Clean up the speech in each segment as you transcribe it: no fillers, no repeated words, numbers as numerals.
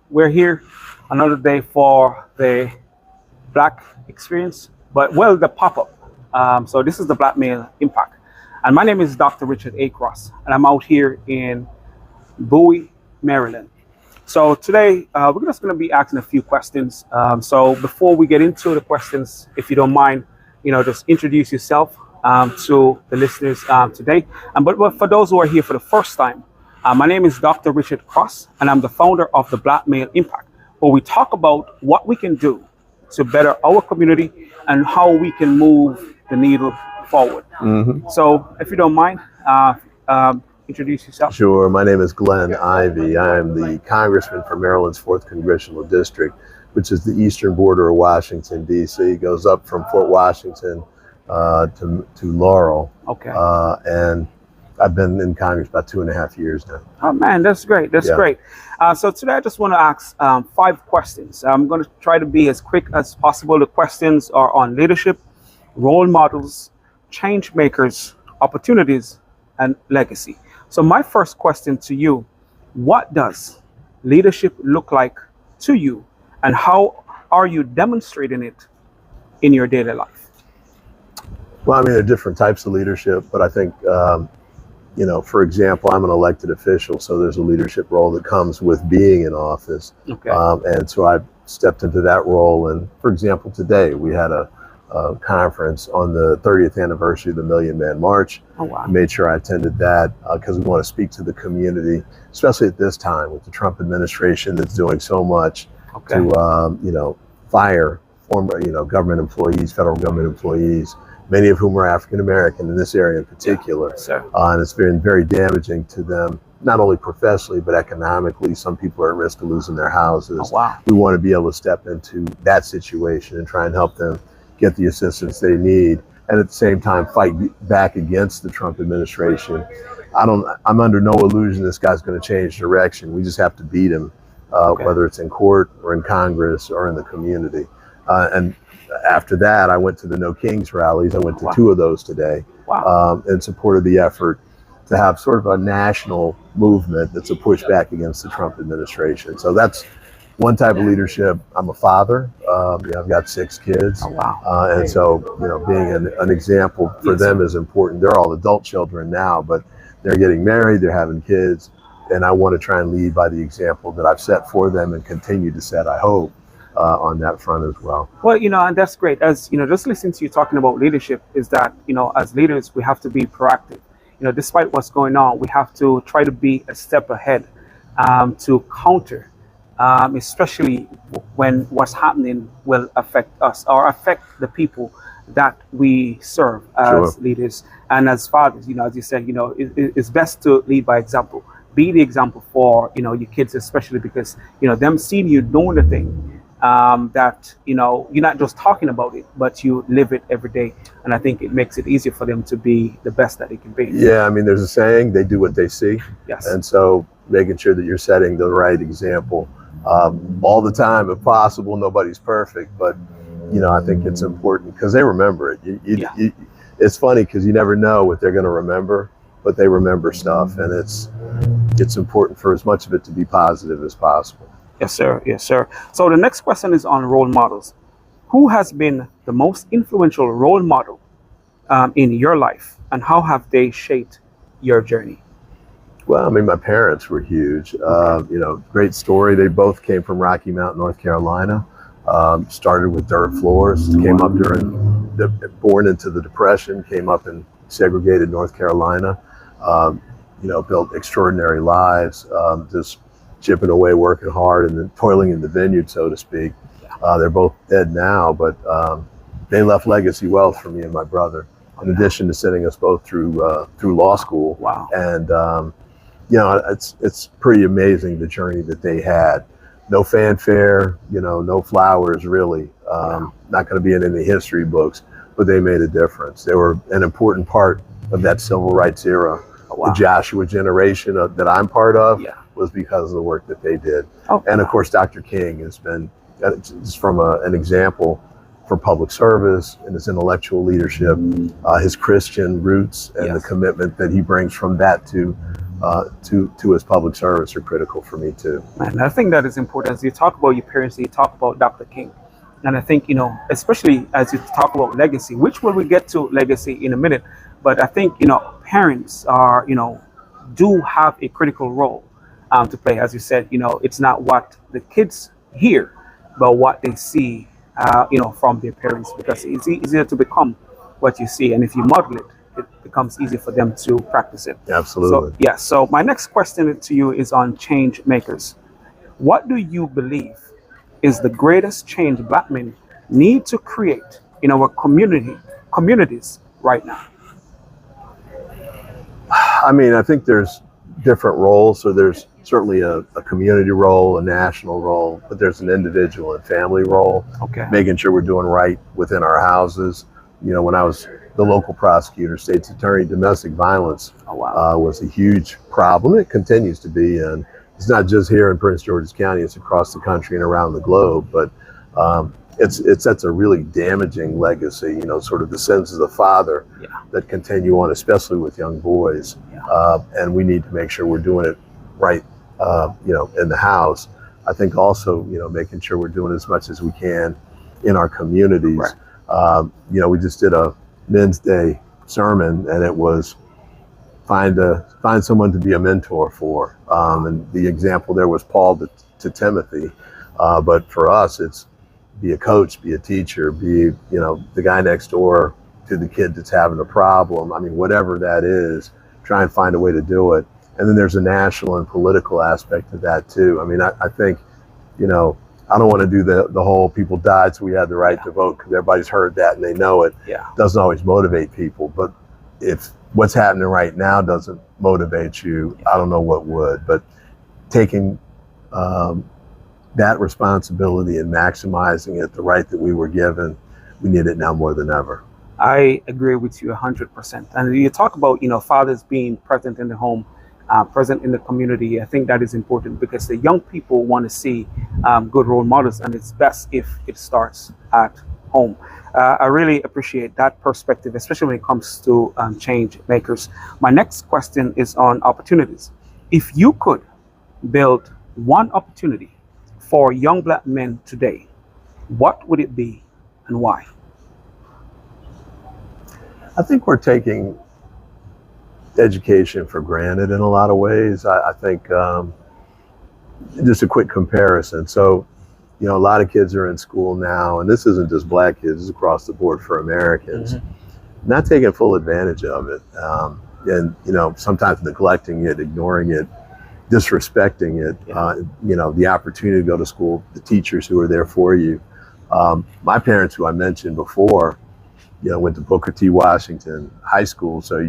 We're here another day for the Black experience, but well, the pop-up. So this is the Black Male Impact. And my name is Dr. Richard A. Cross, and I'm out here in Bowie, Maryland. So today, we're just going to be asking a few questions. So before we get into the questions, if you don't mind, just introduce yourself to the listeners today. But for those who are here for the first time, my name is Dr. Richard Cross, and I'm the founder of the Black Male Impact, where we talk about what we can do to better our community and how we can move the needle forward. Mm-hmm. So if you don't mind, introduce yourself. Sure. My name is Glenn Ivey. I am the Congressman for Maryland's 4th Congressional District, which is the eastern border of Washington, D.C. It goes up from Fort Washington to Laurel. Okay. And I've been in Congress about 2.5 years now. Oh, man, that's great. That's great. So today I just want to ask 5 questions. I'm going to try to be as quick as possible. The questions are on leadership, role models, change makers, opportunities, and legacy. So my first question to you, what does leadership look like to you, and how are you demonstrating it in your daily life? Well, I mean, there are different types of leadership, but I think, for example, I'm an elected official, so there's a leadership role that comes with being in office. Okay. And so I've stepped into that role. And for example, today we had a conference on the 30th anniversary of the Million Man March. Oh, wow. I made sure I attended that because we want to speak to the community, especially at this time with the Trump administration that's doing so much to, fire former, government employees, federal government employees, many of whom are African-American in this area in particular. Yeah, and it's been very damaging to them, not only professionally, but economically. Some people are at risk of losing their houses. Oh, wow. We want to be able to step into that situation and try and help them get the assistance they need, and at the same time fight back against the Trump administration. I'm under no illusion this guy's going to change direction. We just have to beat him, whether it's in court or in Congress or in the community. And after that, I went to the No Kings rallies. I went to 2 of those today. Wow. In support of the effort to have sort of a national movement that's a pushback against the Trump administration. So that's one type of leadership. I'm a father. I've got 6 kids. Oh, wow. And so, being an example for them is important. They're all adult children now, but they're getting married, they're having kids, and I want to try and lead by the example that I've set for them and continue to set, I hope, on that front as well. Well, and that's great. As, just listening to you talking about leadership is that, as leaders, we have to be proactive. Despite what's going on, we have to try to be a step ahead to counter especially when what's happening will affect us or affect the people that we serve as leaders and as fathers. As you said, it's best to lead by example. Be the example for your kids, especially because them seeing you doing the thing that you're not just talking about it, but you live it every day. And I think it makes it easier for them to be the best that they can be. Yeah, I mean, there's a saying: they do what they see. Yes. And so making sure that you're setting the right example. All the time, if possible. Nobody's perfect, but I think it's important because they remember it. It's funny because you never know what they're going to remember, but they remember stuff, and it's important for as much of it to be positive as possible. Yes, sir. Yes, sir. So the next question is on role models. Who has been the most influential role model in your life, and how have they shaped your journey? Well, I mean, my parents were huge. Great story. They both came from Rocky Mount, North Carolina. Started with dirt floors, came up born into the Depression, came up in segregated North Carolina, built extraordinary lives, just chipping away, working hard, and then toiling in the vineyard, so to speak. They're both dead now, but they left legacy wealth for me and my brother, in addition to sending us both through law school. Wow. And it's pretty amazing the journey that they had. No fanfare, no flowers really. Not going to be in any history books, but they made a difference. They were an important part of that civil rights era. The Joshua generation that I'm part of was because of the work that they did. And of course, Dr. King has been just from an example for public service and his intellectual leadership, his Christian roots, and the commitment that he brings from that to to his public service are critical for me too. And I think that is important. As you talk about your parents, you talk about Dr. King. And I think, especially as you talk about legacy, which will we get to legacy in a minute, but I think, parents are, do have a critical role to play. As you said, it's not what the kids hear, but what they see, from their parents, because it's easier to become what you see. And if you model it, it becomes easy for them to practice it. Absolutely. So, yeah. So my next question to you is on change makers. What do you believe is the greatest change Black men need to create in our communities right now? I mean, I think there's different roles. So there's certainly a community role, a national role, but there's an individual and family role. Okay. Making sure we're doing right within our houses. When I was the local prosecutor, state's attorney, domestic violence was a huge problem. It continues to be, and it's not just here in Prince George's County, it's across the country and around the globe, but it sets a really damaging legacy, sort of the sins of the father that continue on, especially with young boys. And we need to make sure we're doing it right, in the house. I think also, making sure we're doing as much as we can in our communities. Right. We just did a Men's Day sermon, and it was find someone to be a mentor for. And the example there was Paul to Timothy. But for us, it's be a coach, be a teacher, be, the guy next door to the kid that's having a problem. I mean, whatever that is, try and find a way to do it. And then there's a national and political aspect of that too. I mean, I think, I don't want to do the whole people died so we had the right to vote, because everybody's heard that and they know it. Doesn't always motivate people. But if what's happening right now doesn't motivate you, I don't know what would. But taking that responsibility and maximizing it, the right that we were given, we need it now more than ever. I agree with you 100%. And you talk about, fathers being present in the home, present in the community. I think that is important because the young people want to see good role models, and it's best if it starts at home. I really appreciate that perspective, especially when it comes to change makers. My next question is on opportunities. If you could build one opportunity for young Black men today, what would it be and why? I think we're taking education for granted in a lot of ways. I think just a quick comparison. So, a lot of kids are in school now, and this isn't just Black kids, it's across the board for Americans, not taking full advantage of it. And, sometimes neglecting it, ignoring it, disrespecting it, the opportunity to go to school, the teachers who are there for you. My parents, who I mentioned before, went to Booker T. Washington High School, so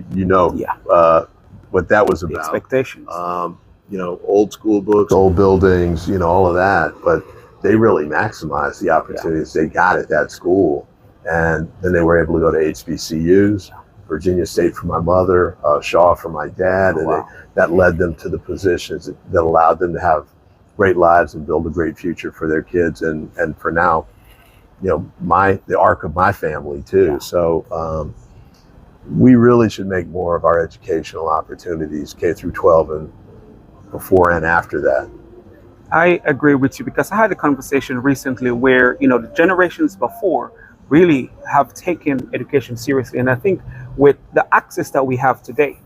what that was about. The expectations. Old school books, old buildings, all of that, but they really maximized the opportunities they got at that school. And then they were able to go to HBCUs, Virginia State for my mother, Shaw for my dad, and that led them to the positions that allowed them to have great lives and build a great future for their kids and for now, the arc of my family too. So we really should make more of our educational opportunities, K through 12 and before and after that. I agree with you, because I had a conversation recently where, the generations before really have taken education seriously. And I think with the access that we have today,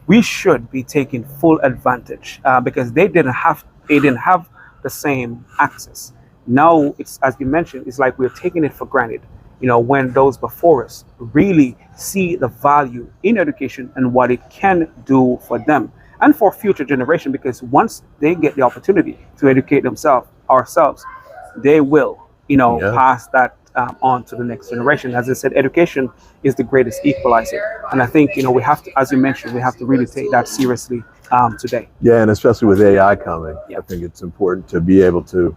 we should be taking full advantage because they didn't have the same access. Now, it's, as you mentioned, it's like we're taking it for granted, when those before us really see the value in education and what it can do for them and for future generation, because once they get the opportunity to educate ourselves, they will, pass that on to the next generation. As I said, education is the greatest equalizer. And I think, we have to, as you mentioned, we have to really take that seriously today. Yeah, and especially with AI coming, I think it's important to be able to,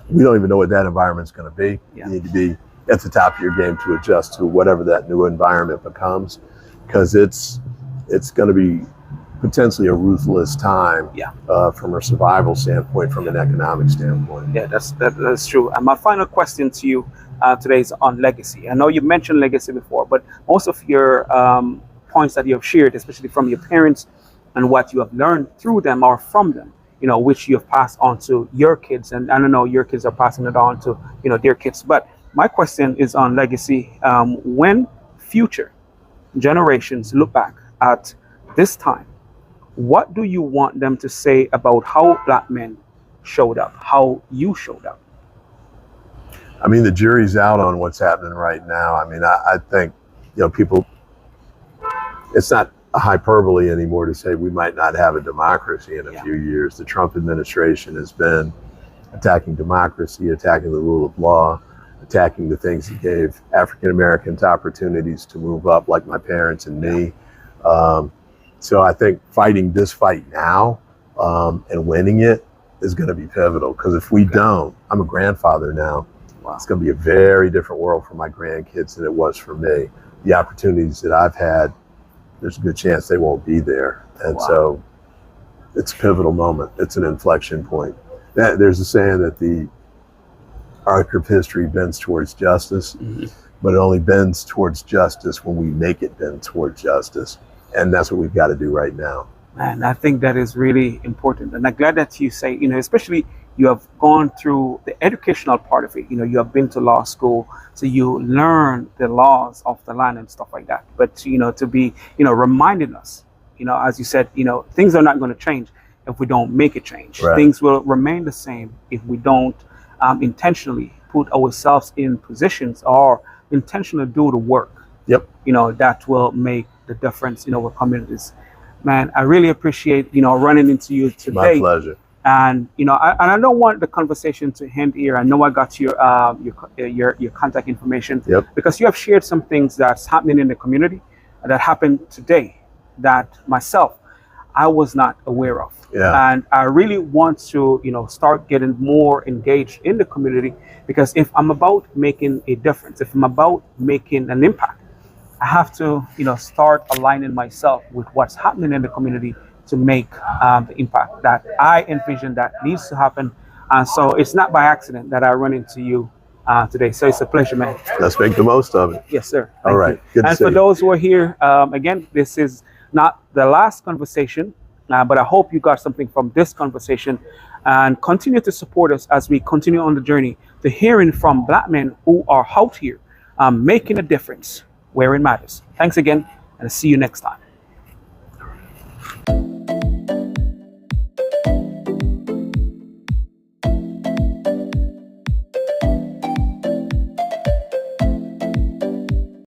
we don't even know what that environment's going to be. You need to be at the top of your game to adjust to whatever that new environment becomes, because it's going to be potentially a ruthless time from a survival standpoint, from an economic standpoint. Yeah, that's true. And my final question to you today is on legacy. I know you mentioned legacy before, but most of your points that you have shared, especially from your parents and what you have learned through them or from them, which you have passed on to your kids. And I don't know, your kids are passing it on to, their kids. But my question is on legacy. When future generations look back at this time, what do you want them to say about how Black men showed up, how you showed up? I mean, the jury's out on what's happening right now. I mean, I think, people, it's not a hyperbole anymore to say we might not have a democracy in a few years. The Trump administration has been attacking democracy, attacking the rule of law, attacking the things that gave African Americans opportunities to move up, like my parents and me. So I think fighting this fight now and winning it is going to be pivotal, because if we don't, I'm a grandfather now. Wow. It's going to be a very different world for my grandkids than it was for me. The opportunities that I've had, there's a good chance they won't be there. And so it's a pivotal moment. It's an inflection point. There's a saying that the arc of history bends towards justice, but it only bends towards justice when we make it bend towards justice. And that's what we've got to do right now. And I think that is really important. And I'm glad that you say, especially you have gone through the educational part of it. You have been to law school, so you learn the laws of the land and stuff like that. But, to be, reminding us, as you said, things are not going to change if we don't make a change. Right. Things will remain the same if we don't intentionally put ourselves in positions or intentionally do the work. Yep. That will make the difference in our communities. Man, I really appreciate, running into you today. My pleasure. And I don't want the conversation to end here. I know I got your contact information, because you have shared some things that's happening in the community that happened today that myself I was not aware of. And I really want to start getting more engaged in the community, because if I'm about making a difference, if I'm about making an impact, I have to start aligning myself with what's happening in the community to make the impact that I envision that needs to happen. And so it's not by accident that I run into you today. So it's a pleasure, man. Let's make the most of it. Yes, sir. All right. Good and to see for you. those who are here, again, this is not the last conversation, but I hope you got something from this conversation, and continue to support us as we continue on the journey to hearing from Black men who are out here making a difference where it matters. Thanks again, and I'll see you next time.